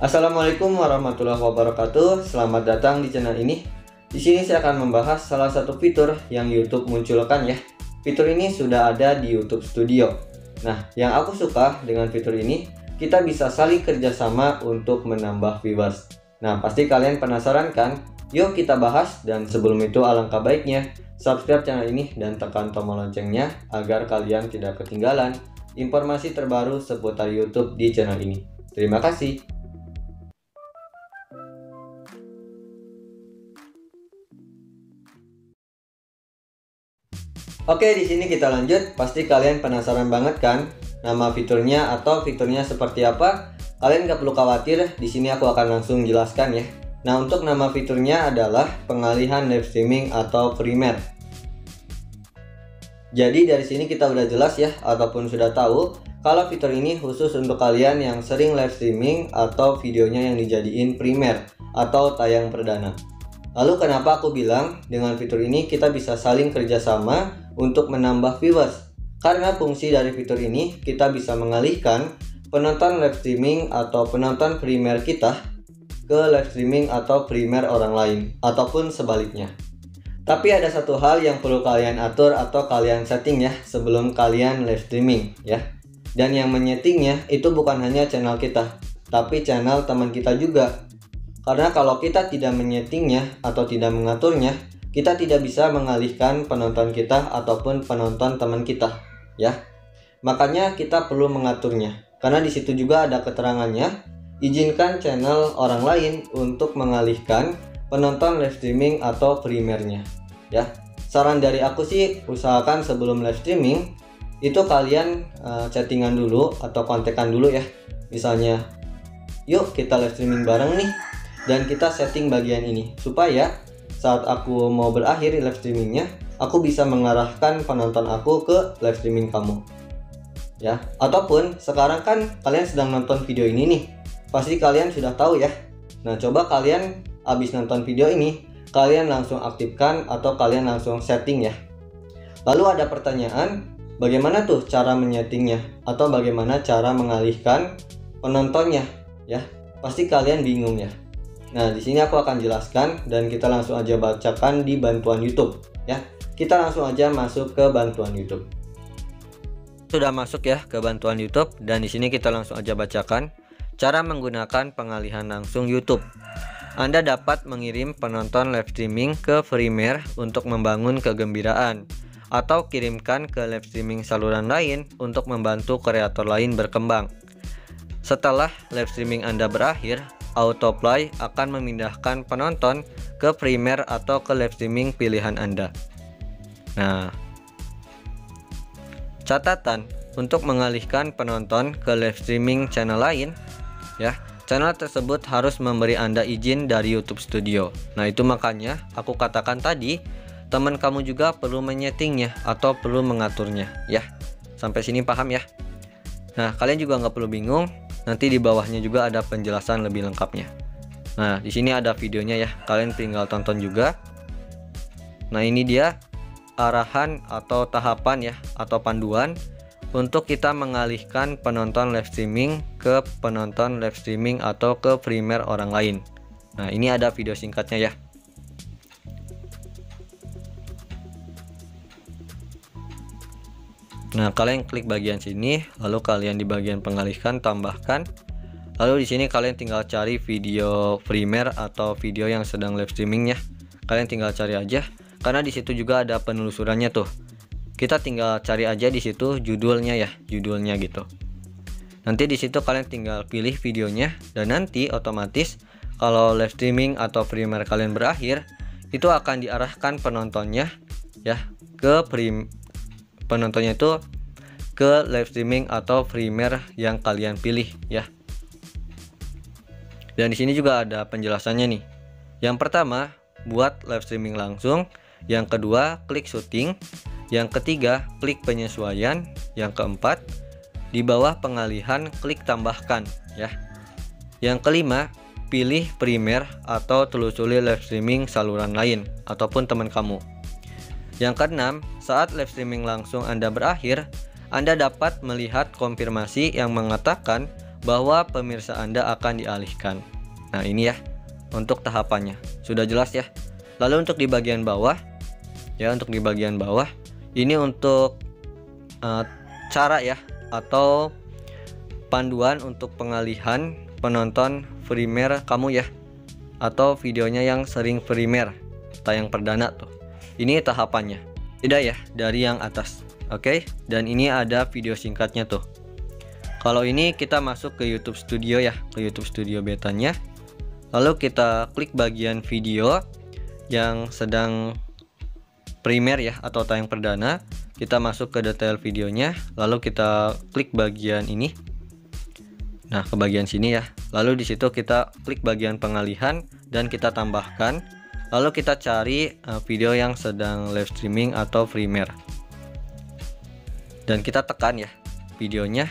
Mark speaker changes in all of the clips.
Speaker 1: Assalamualaikum warahmatullahi wabarakatuh. Selamat datang di channel ini. Di sini saya akan membahas salah satu fitur yang YouTube munculkan ya. Fitur ini sudah ada di YouTube Studio. Nah, yang aku suka dengan fitur ini, kita bisa saling kerjasama untuk menambah viewers. Nah, pasti kalian penasaran kan? Yuk kita bahas, dan sebelum itu alangkah baiknya subscribe channel ini dan tekan tombol loncengnya agar kalian tidak ketinggalan informasi terbaru seputar YouTube di channel ini. Terima kasih. Oke, di sini kita lanjut. Pasti kalian penasaran banget kan nama fiturnya atau fiturnya seperti apa? Kalian gak perlu khawatir, di sini aku akan langsung jelaskan ya. Nah, untuk nama fiturnya adalah pengalihan live streaming atau primer. Jadi dari sini kita udah jelas ya, ataupun sudah tahu kalau fitur ini khusus untuk kalian yang sering live streaming atau videonya yang dijadiin primer atau tayang perdana. Lalu kenapa aku bilang dengan fitur ini kita bisa saling kerjasama untuk menambah viewers? Karena fungsi dari fitur ini kita bisa mengalihkan penonton live streaming atau penonton primer kita ke live streaming atau primer orang lain, ataupun sebaliknya. Tapi ada satu hal yang perlu kalian atur atau kalian setting ya sebelum kalian live streaming ya. Dan yang menyetingnya itu bukan hanya channel kita, tapi channel teman kita juga. Karena kalau kita tidak menyetingnya atau tidak mengaturnya, kita tidak bisa mengalihkan penonton kita ataupun penonton teman kita, ya. Makanya kita perlu mengaturnya. Karena di situ juga ada keterangannya, izinkan channel orang lain untuk mengalihkan penonton live streaming atau primernya, ya. Saran dari aku sih, usahakan sebelum live streaming itu kalian chattingan dulu atau kontekan dulu ya. Misalnya, yuk kita live streaming bareng nih. Dan kita setting bagian ini supaya saat aku mau berakhir live streamingnya, aku bisa mengarahkan penonton aku ke live streaming kamu ya. Ataupun sekarang kan kalian sedang nonton video ini nih, pasti kalian sudah tahu ya. Nah, coba kalian habis nonton video ini, kalian langsung aktifkan atau kalian langsung setting ya. Lalu ada pertanyaan, bagaimana tuh cara menyetingnya atau bagaimana cara mengalihkan penontonnya ya. Pasti kalian bingung ya. Nah, di sini aku akan jelaskan dan kita langsung aja bacakan di bantuan YouTube ya. Kita langsung aja masuk ke bantuan YouTube. Sudah masuk ya ke bantuan YouTube, dan di sini kita langsung aja bacakan cara menggunakan pengalihan langsung YouTube. Anda dapat mengirim penonton live streaming ke primer untuk membangun kegembiraan, atau kirimkan ke live streaming saluran lain untuk membantu kreator lain berkembang. Setelah live streaming Anda berakhir, Autoplay akan memindahkan penonton ke primer atau ke live streaming pilihan Anda. Nah, catatan untuk mengalihkan penonton ke live streaming channel lain ya, channel tersebut harus memberi Anda izin dari YouTube Studio. Nah, itu makanya aku katakan tadi, teman kamu juga perlu menyetingnya atau perlu mengaturnya ya. Sampai sini paham ya? Nah, kalian juga nggak perlu bingung. Nanti di bawahnya juga ada penjelasan lebih lengkapnya. Nah, di sini ada videonya ya. Kalian tinggal tonton juga. Nah, ini dia arahan atau tahapan ya, atau panduan untuk kita mengalihkan penonton live streaming ke penonton live streaming atau ke primer orang lain. Nah, ini ada video singkatnya ya. Nah, kalian klik bagian sini, lalu kalian di bagian pengalihkan tambahkan. Lalu di sini kalian tinggal cari video primer atau video yang sedang live streamingnya. Kalian tinggal cari aja, karena di situ juga ada penelusurannya tuh. Kita tinggal cari aja di situ judulnya ya, judulnya gitu. Nanti di situ kalian tinggal pilih videonya, dan nanti otomatis kalau live streaming atau primer kalian berakhir, itu akan diarahkan penontonnya ya ke penontonnya itu ke live streaming atau primer yang kalian pilih ya. Dan di sini juga ada penjelasannya nih. Yang pertama, buat live streaming langsung. Yang kedua, klik syuting. Yang ketiga, klik penyesuaian. Yang keempat, di bawah pengalihan klik tambahkan ya. Yang kelima, pilih primer atau telusuri live streaming saluran lain ataupun teman kamu. Yang keenam, saat live streaming langsung Anda berakhir, Anda dapat melihat konfirmasi yang mengatakan bahwa pemirsa Anda akan dialihkan. Nah, ini ya untuk tahapannya. Sudah jelas ya. Lalu untuk di bagian bawah ini untuk cara ya atau panduan untuk pengalihan penonton primer kamu ya, atau videonya yang sering primer tayang perdana tuh. Ini tahapannya. Beda ya dari yang atas. Oke, dan ini ada video singkatnya tuh. Kalau ini kita masuk ke YouTube Studio ya, ke YouTube Studio betanya. Lalu kita klik bagian video yang sedang primer ya atau tayang perdana. Kita masuk ke detail videonya, lalu kita klik bagian ini. Nah, ke bagian sini ya. Lalu di situ kita klik bagian pengalihan dan kita tambahkan. Lalu kita cari video yang sedang live streaming atau primer. Dan kita tekan ya videonya.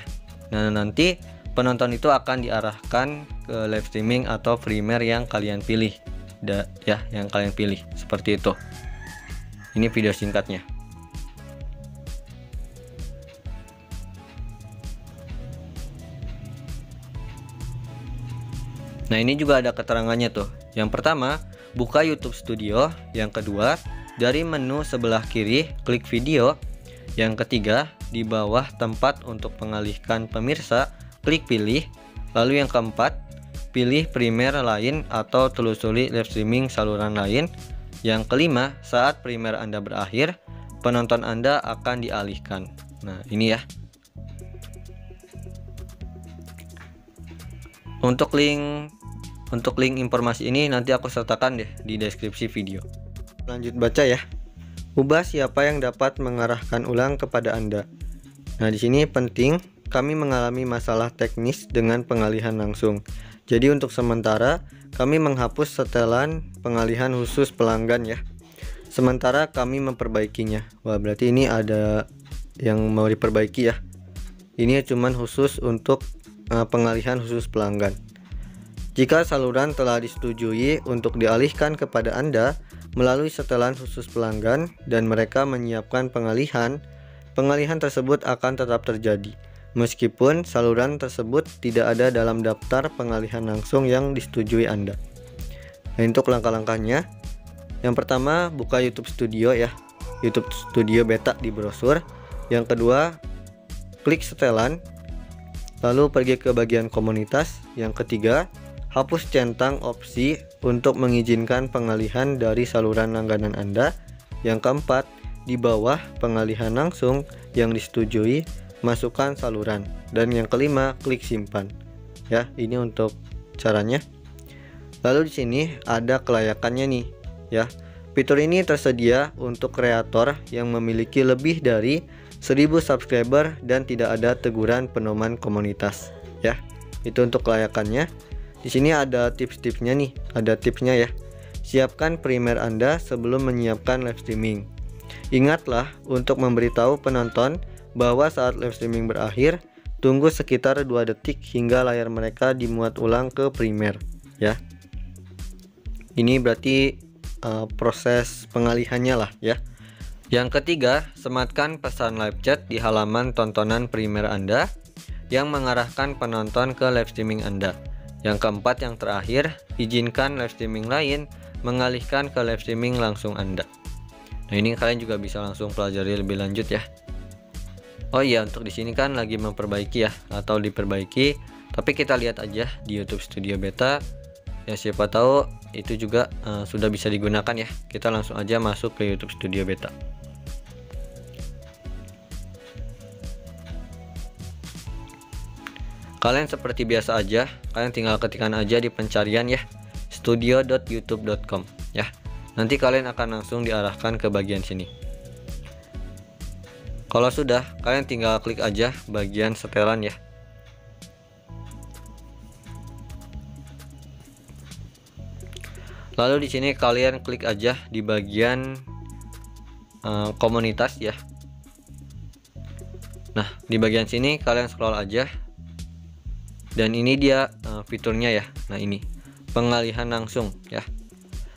Speaker 1: Nah, nanti penonton itu akan diarahkan ke live streaming atau primer yang kalian pilih. Yang kalian pilih seperti itu. Ini video singkatnya. Nah, ini juga ada keterangannya tuh. Yang pertama, buka YouTube Studio. Yang kedua, dari menu sebelah kiri, klik video. Yang ketiga, di bawah tempat untuk mengalihkan pemirsa, klik pilih. Lalu yang keempat, pilih primer lain atau telusuri live streaming saluran lain. Yang kelima, saat primer Anda berakhir, penonton Anda akan dialihkan. Nah, ini ya. Untuk link informasi ini nanti aku sertakan deh di deskripsi video. Lanjut baca ya. Ubah siapa yang dapat mengarahkan ulang kepada Anda. Nah, di sini penting, kami mengalami masalah teknis dengan pengalihan langsung. Jadi untuk sementara kami menghapus setelan pengalihan khusus pelanggan ya. Sementara kami memperbaikinya. Wah, berarti ini ada yang mau diperbaiki ya. Ini cuman khusus untuk pengalihan khusus pelanggan. Jika saluran telah disetujui untuk dialihkan kepada Anda melalui setelan khusus pelanggan dan mereka menyiapkan pengalihan tersebut akan tetap terjadi meskipun saluran tersebut tidak ada dalam daftar pengalihan langsung yang disetujui Anda. Nah, untuk langkah-langkahnya, yang pertama, buka YouTube Studio ya, YouTube Studio beta di browser. Yang kedua, klik setelan, lalu pergi ke bagian komunitas. Yang ketiga, hapus centang opsi untuk mengizinkan pengalihan dari saluran langganan Anda. Yang keempat, di bawah pengalihan langsung yang disetujui, masukkan saluran. Dan yang kelima, klik simpan. Ya, ini untuk caranya. Lalu di sini ada kelayakannya nih, ya. Fitur ini tersedia untuk kreator yang memiliki lebih dari 1000 subscriber dan tidak ada teguran penoman komunitas, ya. Itu untuk kelayakannya. Di sini ada tips-tipsnya nih, ada tipsnya ya. Siapkan primer Anda sebelum menyiapkan live streaming. Ingatlah untuk memberitahu penonton bahwa saat live streaming berakhir, tunggu sekitar 2 detik hingga layar mereka dimuat ulang ke primer, ya. Ini berarti proses pengalihannya lah ya. Yang ketiga, sematkan pesan live chat di halaman tontonan primer Anda yang mengarahkan penonton ke live streaming Anda. Yang keempat, yang terakhir, izinkan live streaming lain mengalihkan ke live streaming langsung Anda. Nah, ini kalian juga bisa langsung pelajari lebih lanjut ya. Oh iya, untuk di sini kan lagi memperbaiki ya, atau diperbaiki, tapi kita lihat aja di YouTube Studio Beta. Ya, siapa tahu itu juga sudah bisa digunakan ya. Kita langsung aja masuk ke YouTube Studio Beta. Kalian seperti biasa aja, kalian tinggal ketikkan aja di pencarian ya, studio.youtube.com ya. Nanti kalian akan langsung diarahkan ke bagian sini. Kalau sudah, kalian tinggal klik aja bagian setelan ya. Lalu di sini kalian klik aja di bagian komunitas ya. Nah, di bagian sini kalian scroll aja. Dan ini dia fiturnya ya. Nah, ini pengalihan langsung ya.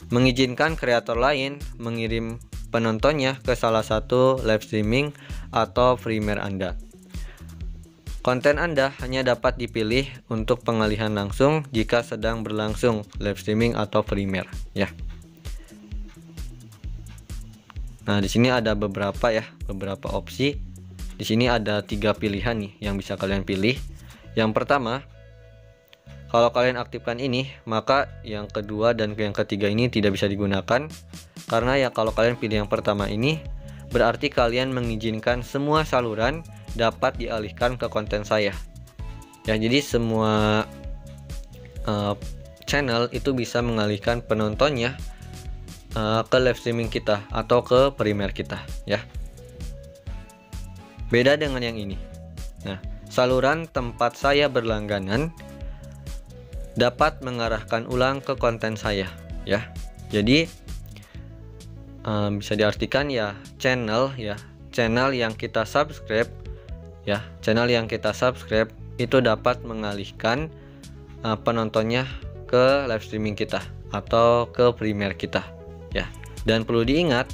Speaker 1: Mengizinkan kreator lain mengirim penontonnya ke salah satu live streaming atau primer Anda. Konten Anda hanya dapat dipilih untuk pengalihan langsung jika sedang berlangsung live streaming atau premiere ya. Nah, di sini ada beberapa opsi. Di sini ada 3 pilihan nih yang bisa kalian pilih. Yang pertama, kalau kalian aktifkan ini, maka yang kedua dan yang ketiga ini tidak bisa digunakan. Karena ya kalau kalian pilih yang pertama ini, berarti kalian mengizinkan semua saluran dapat dialihkan ke konten saya. Ya, jadi semua channel itu bisa mengalihkan penontonnya ke live streaming kita atau ke premiere kita ya. Beda dengan yang ini. Nah, saluran tempat saya berlangganan dapat mengarahkan ulang ke konten saya ya. Jadi bisa diartikan ya channel yang kita subscribe ya, channel yang kita subscribe itu dapat mengalihkan penontonnya ke live streaming kita atau ke premiere kita ya. Dan perlu diingat,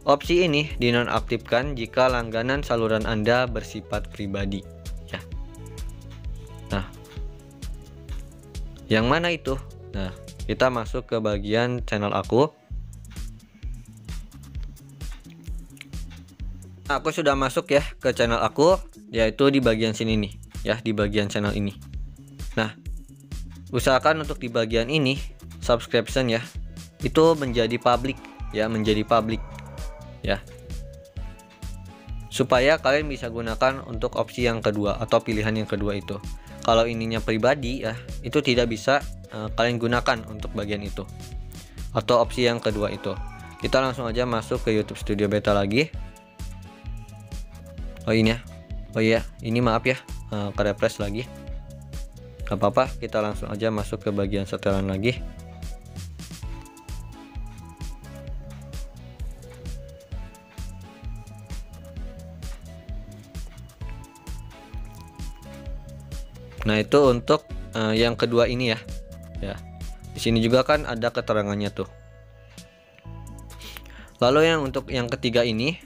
Speaker 1: opsi ini dinonaktifkan jika langganan saluran Anda bersifat pribadi ya. Nah, yang mana itu? Nah, kita masuk ke bagian channel aku. Aku sudah masuk ya ke channel aku, yaitu di bagian sini nih ya, di bagian channel ini. Nah, usahakan untuk di bagian ini subscription ya, itu menjadi public ya, supaya kalian bisa gunakan untuk opsi yang kedua atau pilihan yang kedua itu. Kalau ininya pribadi ya, itu tidak bisa kalian gunakan untuk bagian itu atau opsi yang kedua itu. Kita langsung aja masuk ke YouTube Studio Beta lagi. Oh iya, ini maaf ya, ke refresh lagi. Gak apa-apa, kita langsung aja masuk ke bagian setelan lagi. Nah, itu untuk yang kedua ini ya. Ya. Di sini juga kan ada keterangannya tuh. Lalu yang untuk yang ketiga ini,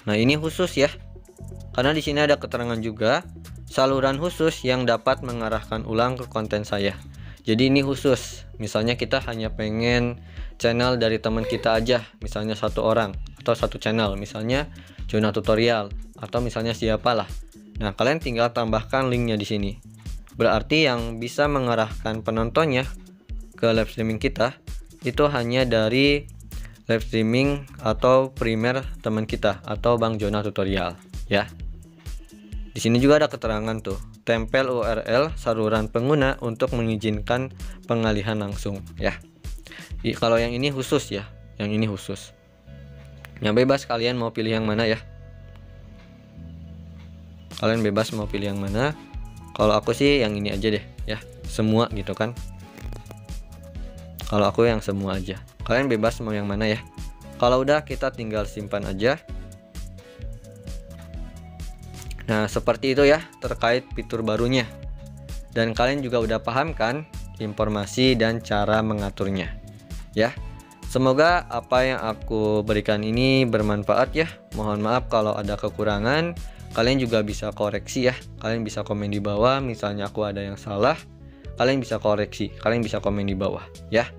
Speaker 1: nah ini khusus ya. Karena di sini ada keterangan juga saluran khusus yang dapat mengarahkan ulang ke konten saya. Jadi ini khusus. Misalnya kita hanya pengen channel dari teman kita aja, misalnya 1 orang atau 1 channel, misalnya Jonah Tutorial atau misalnya siapalah. Nah, kalian tinggal tambahkan linknya di sini. Berarti yang bisa mengarahkan penontonnya ke live streaming kita itu hanya dari live streaming atau premiere teman kita atau Bang Jonah Tutorial ya. Di sini juga ada keterangan tuh, tempel URL saluran pengguna untuk mengizinkan pengalihan langsung ya. Kalau yang ini khusus ya, yang ini khusus. Yang bebas kalian mau pilih yang mana ya. Kalian bebas mau pilih yang mana. Kalau aku sih yang ini aja deh ya, semua gitu kan. Kalau aku yang semua aja. Kalian bebas mau yang mana ya. Kalau udah, kita tinggal simpan aja. Nah, seperti itu ya terkait fitur barunya. Dan kalian juga udah paham kan informasi dan cara mengaturnya ya. Semoga apa yang aku berikan ini bermanfaat ya. Mohon maaf kalau ada kekurangan. Kalian juga bisa koreksi ya. Kalian bisa komen di bawah, misalnya aku ada yang salah, kalian bisa koreksi, kalian bisa komen di bawah ya.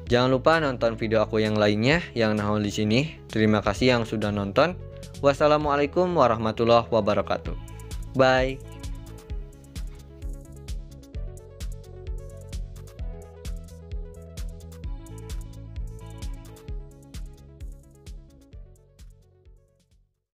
Speaker 1: Jangan lupa nonton video aku yang lainnya yang nongol di sini. Terima kasih yang sudah nonton. Wassalamualaikum warahmatullahi wabarakatuh. Bye.